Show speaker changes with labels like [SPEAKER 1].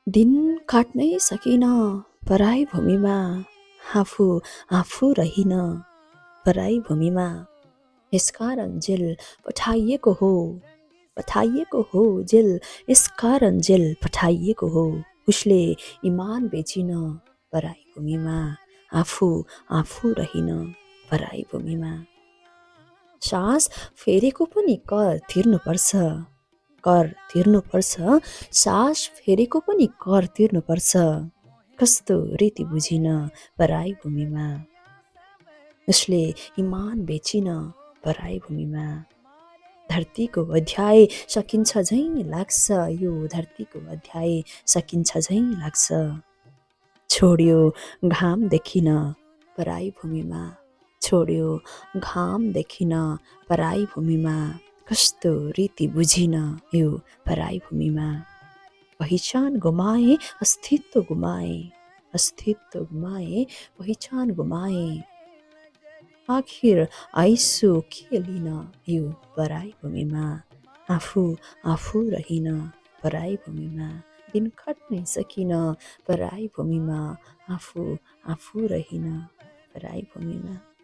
[SPEAKER 1] दिन काट्नै सकिन पराई भूमिमा, आफू आफू रहिन पराई भूमिमा। यसकारण जेल पठाइएको हो जेल, यसकारण जेल पठाइएको हो। उसले इमान बेचिन पराई भूमिमा, आफू आफू रहिन पराई भूमिमा। सास फेरेको पनि कर तिर्नुपर्छ, कर तिर्नुपर्छ। सास फेरेको पनि कर तिर्नुपर्छ। कस्तो रीति बुझिन पराई भूमिमा। उसले इमान बेचिन पराई भूमिमा। धरतीको अध्याय सकिन्छ झैँ लाग्छ, यो धरतीको अध्याय सकिन्छ झैँ लाग्छ। छोड्यो घाम देखिन पराई भूमिमा, छोड्यो घाम देखिन पराई भूमिमा। कस्तो रीति बुझिन यो पराई भूमिमा। पहिचान गुमाए अस्तित्व गुमाए, अस्तित्व गुमाए पहिचान गुमाए। आखिर आइसु के लिन यो पराई भूमिमा। आफू आफू रहिन पराई भूमिमा। दिन काट्नै सकिन पराई भूमिमा, आफू आफू रहिन पराई भूमिमा।